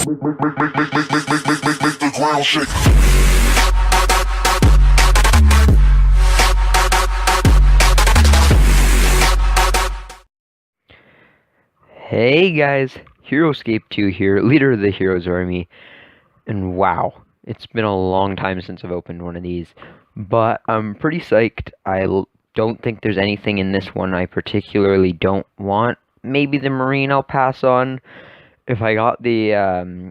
Make the ground shake. Hey guys, HeroScape 2 here, leader of the Heroes Army, and wow, it's been a long time since I've opened one of these, but I'm pretty psyched. Don't think there's anything in this one I particularly don't want. Maybe the Marine I'll pass on. If I got the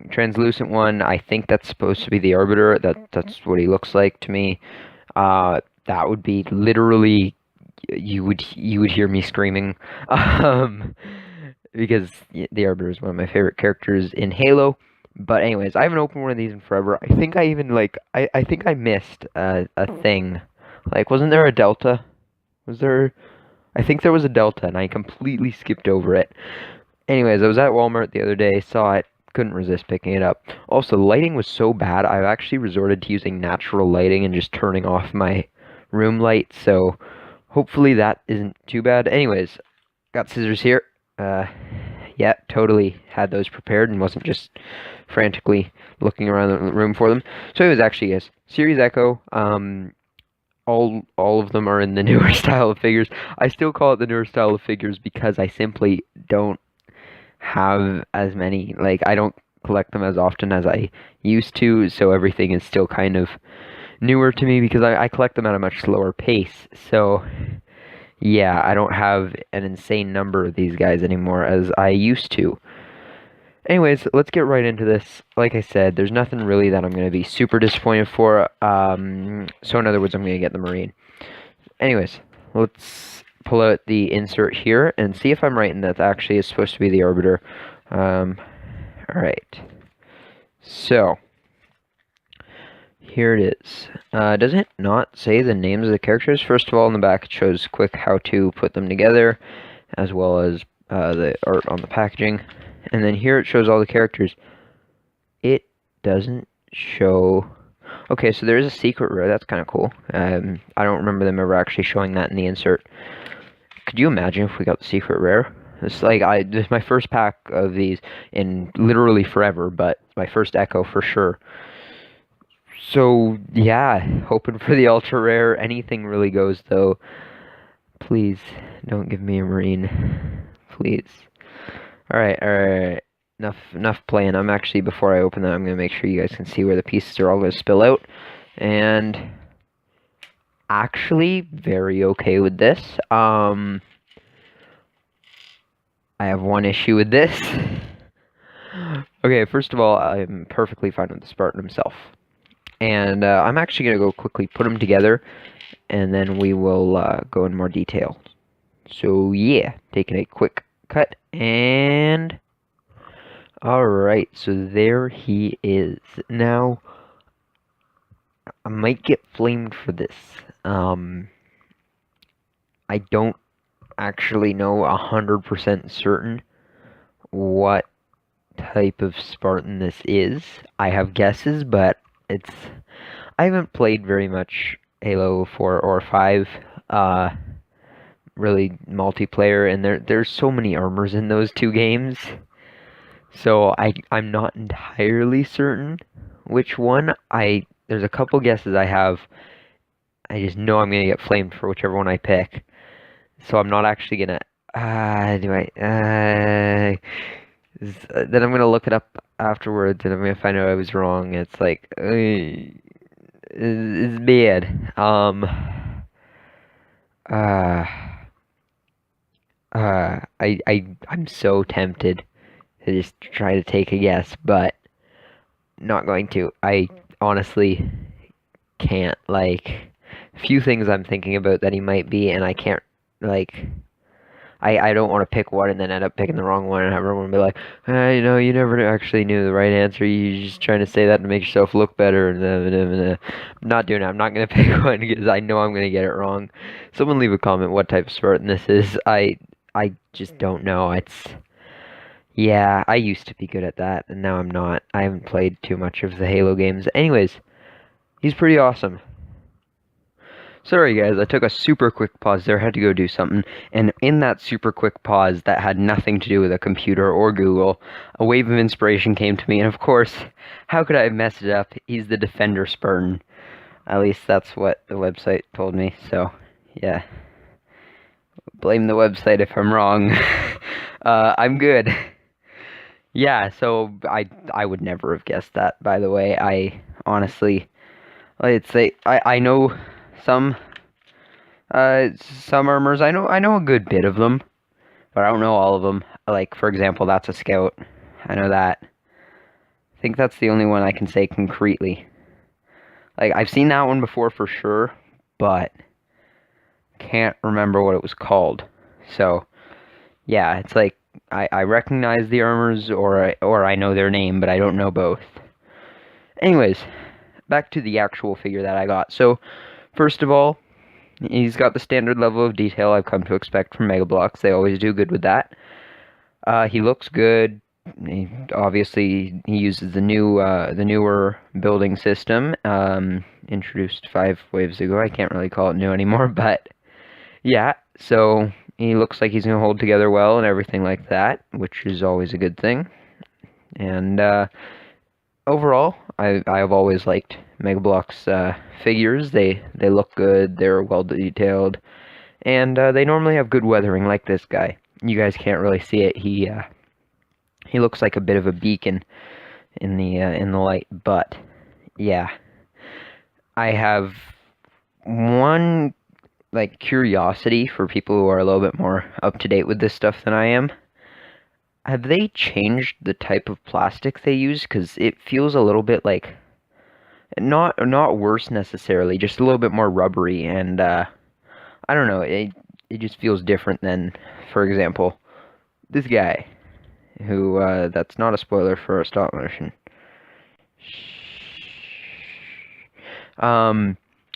translucent one, I think that's supposed to be the Arbiter. That's what he looks like to me. That would be literally, you would hear me screaming. Because the Arbiter is one of my favorite characters in Halo. But anyways, I haven't opened one of these in forever. I think I even, I think I missed a thing. Like, wasn't there a Delta? Was there? I think there was a Delta, and I completely skipped over it. Anyways, I was at Walmart the other day, saw it, couldn't resist picking it up. Also, the lighting was so bad, I've actually resorted to using natural lighting and just turning off my room light, so hopefully that isn't too bad. Anyways, got scissors here. Yeah, totally had those prepared and wasn't just frantically looking around the room for them. So it was actually, yes, Series Echo. All of them are in the newer style of figures. I still call it the newer style of figures because I simply don't have as many. Like, I don't collect them as often as I used to, so everything is still kind of newer to me because I collect them at a much slower pace. So yeah, I don't have an insane number of these guys anymore as I used to. Anyways, let's get right into this. Like I said, there's nothing really that I'm going to be super disappointed for. So in other words, I'm going to get the Marine. Anyways, let's pull out the insert here and see if I'm right in that actually is supposed to be the Arbiter. Alright. So here it is. Does it not say the names of the characters? First of all, in the back it shows quick how to put them together, as well as the art on the packaging. And then here it shows all the characters. It doesn't show... Okay, so there is a secret rare. That's kind of cool. I don't remember them ever actually showing that in the insert. Could you imagine if we got the secret rare? It's like, this is my first pack of these in literally forever, but my first Echo for sure. So, yeah, hoping for the ultra rare. Anything really goes, though. Please, don't give me a Marine. Please. Alright. Enough playing. I'm actually, before I open that, I'm going to make sure you guys can see where the pieces are all going to spill out. And actually, very okay with this. I have one issue with this. Okay, first of all, I'm perfectly fine with the Spartan himself. And I'm actually going to go quickly put them together, and then we will go in more detail. So yeah, taking a quick cut, and alright, so there he is. Now, I might get flamed for this. I don't actually know 100% certain what type of Spartan this is. I have guesses, but I haven't played very much Halo 4 or 5, really multiplayer, and there's so many armors in those two games, so I'm not entirely certain which one. There's a couple guesses I have. I just know I'm gonna get flamed for whichever one I pick, so I'm not actually gonna, then I'm gonna look it up afterwards, and I'm gonna find out I was wrong. It's like, it's bad. I'm so tempted to just try to take a guess, but not going to. I honestly can't. Like, a few things I'm thinking about that he might be, and I can't, like, I don't want to pick one and then end up picking the wrong one and have everyone be like, you know, you never actually knew the right answer. You're just trying to say that to make yourself look better. And I'm not doing it. I'm not going to pick one because I know I'm going to get it wrong. Someone leave a comment what type of Spartan this is. I just don't know. Yeah, I used to be good at that, and now I'm not. I haven't played too much of the Halo games. Anyways, he's pretty awesome. Sorry guys, I took a super quick pause there, had to go do something, and in that super quick pause that had nothing to do with a computer or Google, a wave of inspiration came to me, and of course, how could I have messed it up? He's the Defender Spartan. At least that's what the website told me, so, yeah. Blame the website if I'm wrong. I'm good. Yeah, so I would never have guessed that, by the way. I honestly, it's like, I know some armors. I know a good bit of them, but I don't know all of them. Like, for example, that's a scout. I know that. I think that's the only one I can say concretely. Like, I've seen that one before for sure, but can't remember what it was called. So, yeah, it's like, I recognize the armors, or I know their name, but I don't know both. Anyways, back to the actual figure that I got. So, first of all, he's got the standard level of detail I've come to expect from Mega Bloks. They always do good with that. He looks good. Obviously, he uses the newer building system, introduced 5 waves ago. I can't really call it new anymore, but yeah. So he looks like he's gonna hold together well and everything like that, which is always a good thing. And overall, I have always liked Mega Bloks figures. They look good. They're well detailed, and they normally have good weathering, like this guy. You guys can't really see it. He looks like a bit of a beacon in the light, but yeah. I have one like curiosity for people who are a little bit more up to date with this stuff than I am. Have they changed the type of plastic they use? Because it feels a little bit like not worse necessarily, just a little bit more rubbery, and I don't know. It just feels different than, for example, this guy. Who, that's not a spoiler for a stop motion.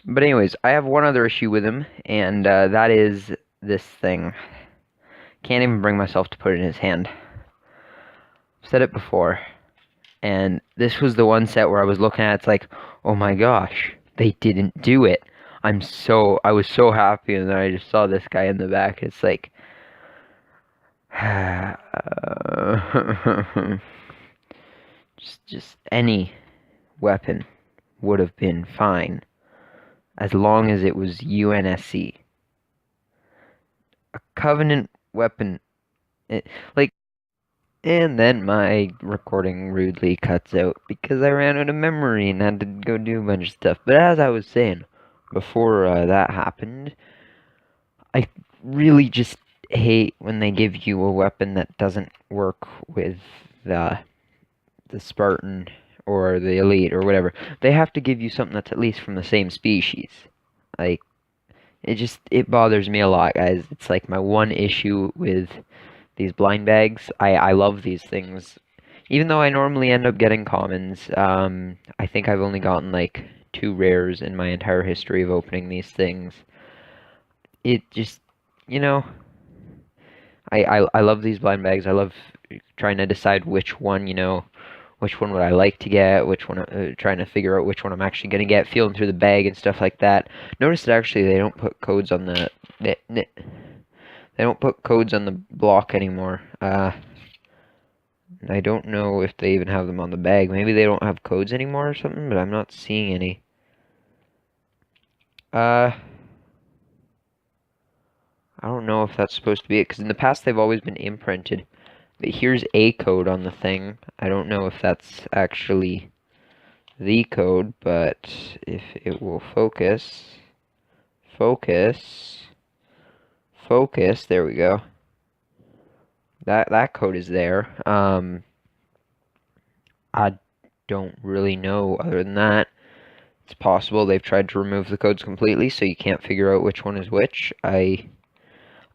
But anyways, I have one other issue with him, and, that is this thing. Can't even bring myself to put it in his hand. I've said it before, and this was the one set where I was looking at it, it's like, oh my gosh, they didn't do it. I was so happy, and then I just saw this guy in the back, it's like, just any weapon would have been fine as long as it was UNSC. A Covenant weapon, and then my recording rudely cuts out because I ran out of memory and had to go do a bunch of stuff. But as I was saying, before that happened, I really just hate when they give you a weapon that doesn't work with the Spartan or the Elite or whatever. They have to give you something that's at least from the same species. Like, it bothers me a lot, guys. It's like my one issue with these blind bags. I love these things. Even though I normally end up getting commons, I think I've only gotten like 2 rares in my entire history of opening these things. It just, you know, I love these blind bags. I love trying to decide which one, which one would I like to get, which one, trying to figure out which one I'm actually going to get, feeling through the bag and stuff like that. Notice that actually they don't put codes on they don't put codes on the block anymore. I don't know if they even have them on the bag. Maybe they don't have codes anymore or something, but I'm not seeing any. I don't know if that's supposed to be it, because in the past they've always been imprinted. But here's a code on the thing. I don't know if that's actually the code, but if it will focus, there we go. That code is there. I don't really know other than that. It's possible they've tried to remove the codes completely, so you can't figure out which one is which. I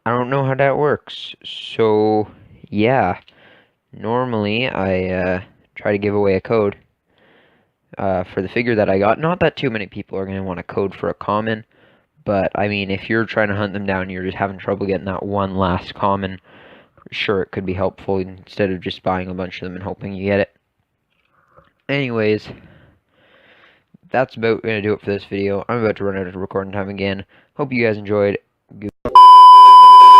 don't know how that works. So, yeah. Normally, I try to give away a code for the figure that I got. Not that too many people are going to want a code for a common, but, I mean, if you're trying to hunt them down and you're just having trouble getting that one last common, sure, it could be helpful instead of just buying a bunch of them and hoping you get it. Anyways, that's about gonna do it for this video. I'm about to run out of recording time again. Hope you guys enjoyed.